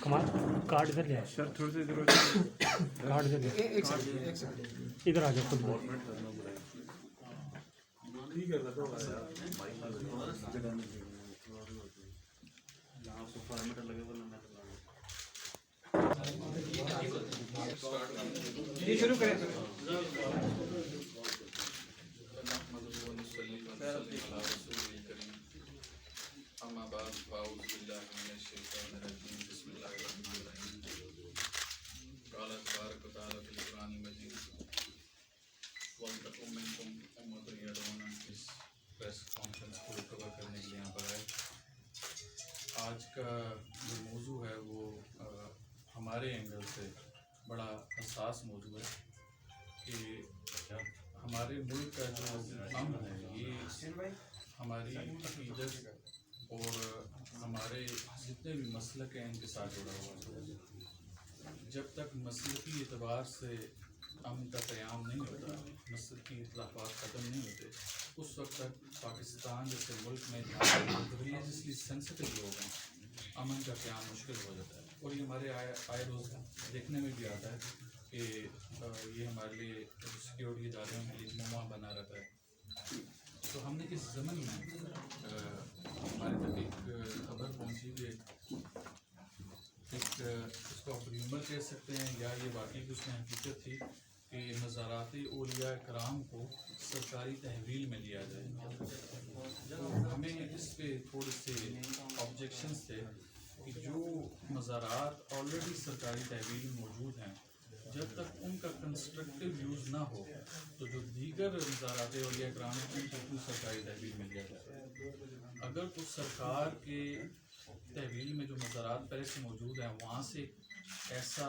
کمال card ادھر لیا سر، تھوڑا سا ادھر کارڈ ادھر لیا، ایک سیکنڈ ادھر آ جاؤ خود شروع کریں اما بعد فاعوذ باللہ من الشیطان الرجیم بسم اللہ الرحمن الرحیم قال تبارک و تعالی فی القرآن المجید وَلْتَكُن مِّنكُمْ أُمَّةٌ يَدْعُونَ اس پریس کانفرنس کو کور کرنے کے لیے یہاں پر آئے۔ آج کا جو موضوع ہے وہ ہمارے اینگل سے بڑا حساس موضوع ہے کہ ہمارے ملک کا جو امن ہے یہ ہماری عقیدت اور ہمارے جتنے بھی مسلک ہیں ان کے ساتھ جڑا ہوا ہے۔ جب تک مسلکی اعتبار سے امن کا قیام نہیں ہوتا، مسلکی اختلافات ختم نہیں ہوتے، اس وقت تک پاکستان جیسے ملک میں ریلیجسلی سینسٹیو لوگ ہیں، امن کا قیام مشکل ہو جاتا ہے۔ اور یہ ہمارے آئے روز دیکھنے میں بھی آتا ہے کہ یہ ہمارے لیے سیکیورٹی اداروں کے لیے مما بنا رہتا ہے۔ تو ہم نے اس زمن میں ہمارے تک ایک خبر پہنچی کہ ایک اس کو آپ ریومر کہہ سکتے ہیں یا یہ واقعی کہ اس میں حقیقت تھی کہ مزارات اولیاء کرام کو سرکاری تحویل میں لیا جائے۔ ہمیں اس پہ تھوڑے سے آبجیکشنز تھے کہ جو مزارات آلریڈی سرکاری تحویل میں موجود ہیں، جب تک ان کا کنسٹرکٹیو یوز نہ ہو تو جو دیگر مزارات اولیاء کرام ہیں ان کو سرکاری تحویل میں لیا جائے۔ اگر تو سرکار کے تحویل میں جو مزارات پہلے سے موجود ہیں وہاں سے ایسا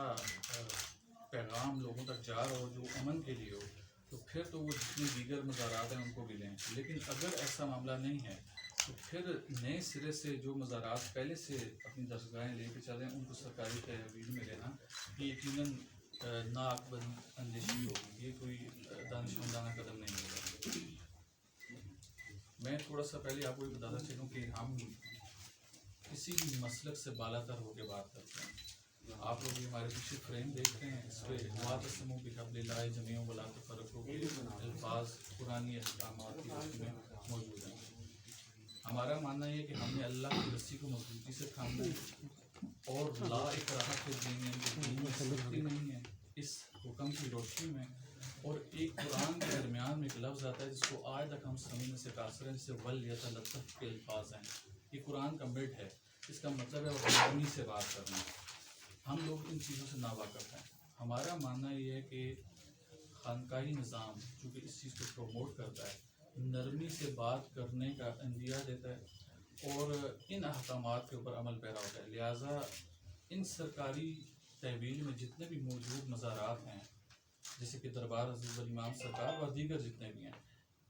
پیغام لوگوں تک جا رہا ہو جو امن کے لیے ہو تو پھر تو وہ جتنے دیگر مزارات ہیں ان کو بھی لیں، لیکن اگر ایسا معاملہ نہیں ہے تو پھر نئے سرے سے جو مزارات پہلے سے اپنی درسگاہیں لے کے چلیں ان کو سرکاری تحویل میں لینا یہ یقیناً ناعقل اندیشی ہوگی، یہ کوئی دانشمندانہ قدم نہیں ہوگا۔ میں تھوڑا سا پہلے آپ کو یہ بتانا چاہوں کہ ہم کسی بھی مسلک سے بالا تر ہو کے بات کرتے ہیں۔ آپ لوگ ہمارے پیچھے فریم دیکھتے ہیں، اس پہ واعتصموا بحبل اللہ جميعا ولا تفرقوا کے الفاظ قرآنی احکامات کی روشنی میں موجود ہیں۔ ہمارا ماننا یہ ہے کہ ہم نے اللہ کی رسی کو مضبوطی سے تھامنا ہے اور لا اکراہ فی الدین، یعنی دین میں سختی نہیں ہے، اس حکم کی روشنی میں۔ اور ایک قرآن کے درمیان میں ایک لفظ آتا ہے جس کو آج تک ہم سمجھنے سے قاصر ہیں، جسے وَلْيَتَلَطَّفْ کے الفاظ ہیں۔ یہ قرآن کا مڈ ہے، اس کا مطلب ہے وہ نرمی سے بات کرنا۔ ہم لوگ ان چیزوں سے ناواقف ہیں۔ ہمارا ماننا یہ ہے کہ خانقاہی نظام چونکہ اس چیز کو پروموٹ کرتا ہے، نرمی سے بات کرنے کا عندیہ دیتا ہے اور ان احکامات کے اوپر عمل پیرا ہوتا ہے۔ لہٰذا ان سرکاری تحویل میں جتنے بھی موجود مزارات ہیں جیسے کہ دربار حضرت امام سرکار اور دیگر جتنے بھی ہیں،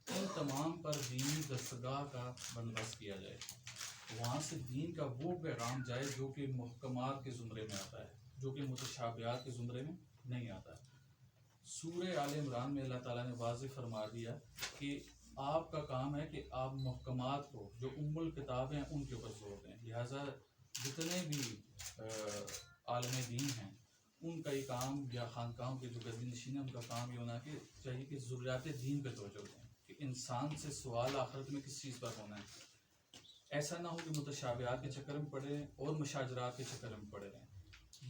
ان تمام پر دینی دستگاہ کا بندوبست کیا جائے، وہاں سے دین کا وہ پیغام جائے جو کہ محکمات کے زمرے میں آتا ہے، جو کہ متشابہات کے زمرے میں نہیں آتا ہے۔ سورہ آل عمران میں اللہ تعالیٰ نے واضح فرما دیا کہ آپ کا کام ہے کہ آپ محکمات کو جو الکتاب ہیں ان کے اوپر زور دیں۔ لہٰذا جتنے بھی عالم دین ہیں ان کا یہ کام، یا خانقاہوں کے جو گدی نشین ہیں ان کا کام یہ ہونا کہ چاہیے کہ ضروریات دین پہ توجہ دیں، کہ انسان سے سوال آخرت میں کس چیز پر ہونا ہے۔ ایسا نہ ہو کہ متشابہات کے چکر میں پڑے رہیں اور مشاجرات کے چکر میں پڑے رہیں۔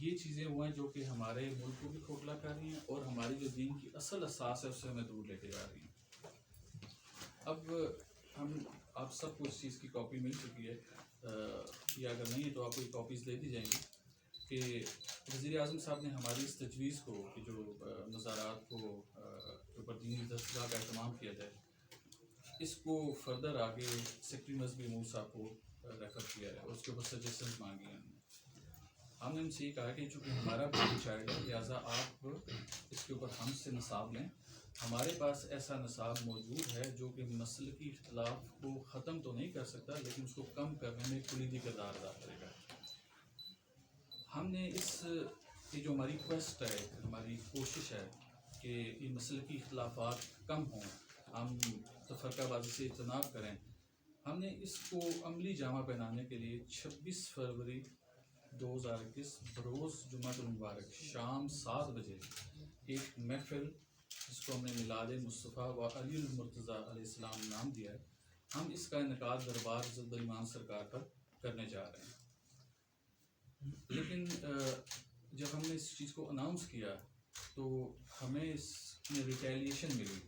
یہ چیزیں وہ ہیں جو کہ ہمارے ملک کو بھی کھوکھلا کر رہی ہیں اور ہماری جو دین کی اصل اساس ہے اس سے ہمیں دور لے کے جا رہی ہیں۔ اب آپ سب کو اس چیز کی کاپی مل چکی ہے، یا اگر نہیں ہے تو آپ کو یہ کاپیز دے دی جائیں گی کہ وزیر اعظم صاحب نے ہماری اس تجویز کو کہ جو مزارات کو اوپر دینی دستگاہ کا اہتمام کیا جائے، اس کو فردر آگے سیکٹری مذہبی امور صاحب کو ریفر کیا ہے اور اس کے اوپر سجیشنز مانگی ہیں ہم نے ان سے یہ کہا کہ چونکہ ہمارا بھی چائلڈ ہے لہٰذا آپ اس کے اوپر ہم سے نصاب لیں. ہمارے پاس ایسا نصاب موجود ہے جو کہ مسلکی اختلاف کو ختم تو نہیں کر سکتا لیکن اس کو کم کرنے میں کلیدی کردار ادا کرے گا. ہم نے یہ جو ہماری کوسٹ ہے ہماری کوشش ہے کہ یہ مسلکی اختلافات کم ہوں ہم تفرقہ بازی سے اجتناب کریں. ہم نے اس کو عملی جامہ پہنانے کے لیے 26 فروری 2021 بروز جمعہ المبارک شام 7 بجے ایک محفل جس کو ہم نے میلاد مصطفیٰ و علی المرتضیٰ علیہ السلام نام دیا ہے ہم اس کا انعقاد دربار حضرت ایمان سرکار پر کرنے جا رہے ہیں. لیکن جب ہم نے اس چیز کو اناؤنس کیا تو ہمیں اس میں ریٹیلیشن ملی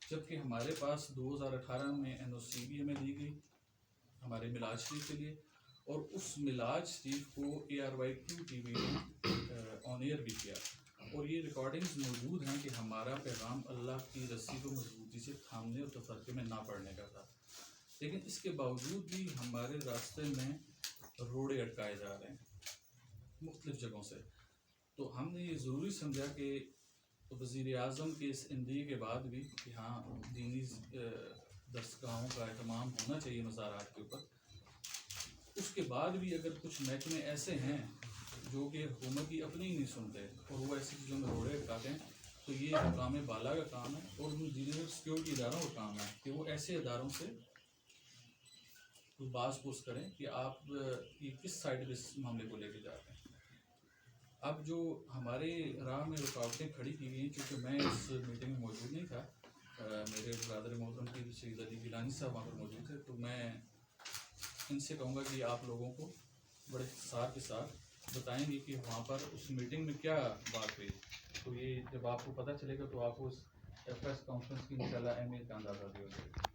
جبکہ ہمارے پاس 2018 میں NOC بھی ہمیں دی گئی ہمارے میلاد شریف کے لیے اور اس میلاد شریف کو ARYQ TV نے آن ایئر بھی کیا اور یہ ریکارڈنگز موجود ہیں کہ ہمارا پیغام اللہ کی رسی کو مضبوطی سے تھامنے اور تفرقے میں نہ پڑنے کا تھا. لیکن اس کے باوجود بھی ہمارے راستے میں روڑے اٹکائے جا رہے ہیں مختلف جگہوں سے. تو ہم نے یہ ضروری سمجھا کہ وزیر اعظم کے اس اندیے کے بعد بھی کہ ہاں دینی درسگاہوں کا اہتمام ہونا چاہیے مزارات کے اوپر اس کے بعد بھی اگر کچھ محکمے ایسے ہیں جو کہ حکومت کی اپنی ہی نہیں سنتے اور وہ ایسی چیزوں میں روڑے اٹکاتے ہیں تو یہ حکام بالا کا کام ہے اور دیگر سیکورٹی اداروں کا کام ہے کہ وہ ایسے اداروں سے باز پوس کریں کہ آپ یہ کس سائڈ پہ اس معاملے کو لے کے جاتے ہیں. اب جو ہمارے راہ میں رکاوٹیں کھڑی کی گئی ہیں کیونکہ میں اس میٹنگ میں موجود نہیں تھا میرے برادر محترم کی سید علی گیلانی صاحب وہاں پر موجود تھے تو میں ان سے کہوں گا کہ آپ لوگوں کو بڑے اختصار کے ساتھ بتائیں گے کہ وہاں پر اس میٹنگ میں کیا بات ہوئی. تو یہ جب آپ کو پتہ چلے گا تو آپ کو اس پریس کانفرنس کی انشاءاللہ اہمیت کا اندازہ بھی ہو جائے گا.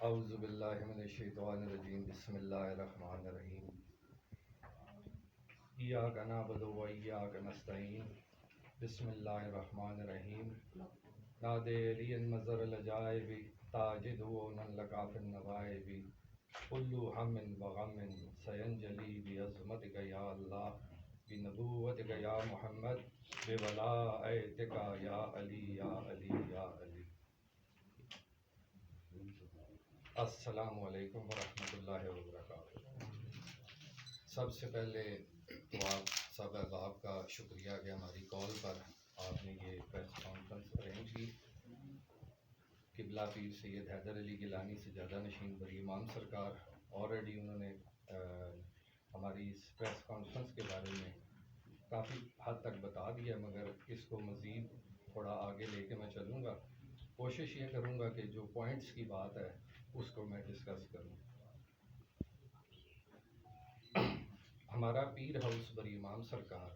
اعوذ باللہ من الشیطان الرجیم بسم اللہ الرحمن الرحیم ایاک نعبد و ایاک نستعین بسم اللہ الرحمن الرحیم نادے علی المظر العجائب تاجد ونن لکا فی النوائب کلو ہم و غم سینجلی بعظمتک یا اللہ بنبوتک یا محمد بولائتک یا علی یا علی یا علی. السلام علیکم ورحمۃ اللہ وبرکاتہ. سب سے پہلے تو آپ سب احباب کا شکریہ کہ ہماری کال پر آپ نے یہ پریس کانفرنس ارینج کی. قبلہ پیر سید حیدر علی گیلانی سجادہ نشین بری امام سرکار آلریڈی انہوں نے ہماری اس پریس کانفرنس کے بارے میں کافی حد تک بتا دیا مگر اس کو مزید تھوڑا آگے لے کے میں چلوں گا. کوشش یہ کروں گا کہ جو پوائنٹس کی بات ہے اس کو میں ڈسکس کروں. ہمارا پیر ہاؤس بری امام سرکار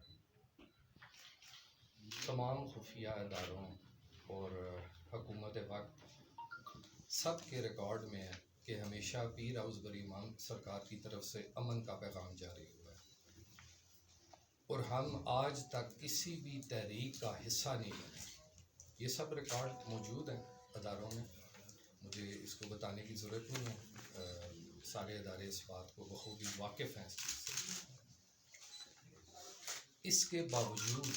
تمام خفیہ اداروں اور حکومت وقت سب کے ریکارڈ میں ہے کہ ہمیشہ پیر ہاؤس بری امام سرکار کی طرف سے امن کا پیغام جاری ہوا ہے اور ہم آج تک کسی بھی تحریک کا حصہ نہیں بنے. یہ سب ریکارڈ موجود ہیں اداروں میں مجھے اس کو بتانے کی ضرورت نہیں ہے سارے ادارے اس بات کو بخوبی واقف ہیں. اس کے باوجود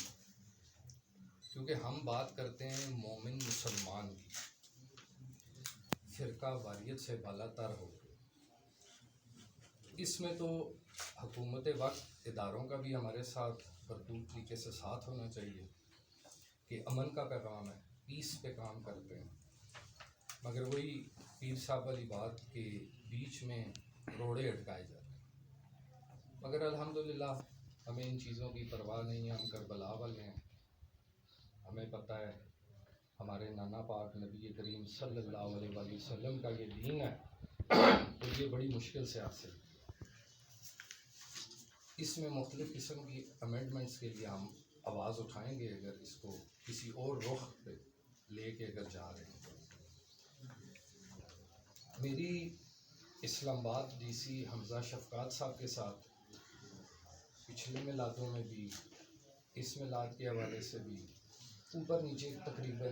کیونکہ ہم بات کرتے ہیں مومن مسلمان کی فرقہ واریت سے بالا تر ہو اس میں تو حکومت وقت اداروں کا بھی ہمارے ساتھ بھرپور طریقے سے ساتھ ہونا چاہیے کہ امن کا پیغام ہے پیس پہ کام کرتے ہیں مگر وہی پیر صاحب والی بات کے بیچ میں روڑے اٹکائے جاتے ہیں. مگر الحمدللہ ہمیں ان چیزوں کی پرواہ نہیں ہے. ہم کربلا والے ہیں. ہمیں پتہ ہے ہمارے نانا پاک نبی کریم صلی اللہ علیہ وآلہ وسلم کا یہ دین ہے تو یہ بڑی مشکل سے حاصل. اس میں مختلف قسم کی امینڈمنٹس کے لیے ہم آواز اٹھائیں گے اگر اس کو کسی اور رخ پہ لے کے اگر جا رہے ہیں. میری اسلام آباد DC حمزہ شفقات صاحب کے ساتھ پچھلے میلادوں میں بھی اس میلاد کے حوالے سے بھی اوپر نیچے تقریباً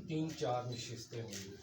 3-4 نشستیں ہوئی.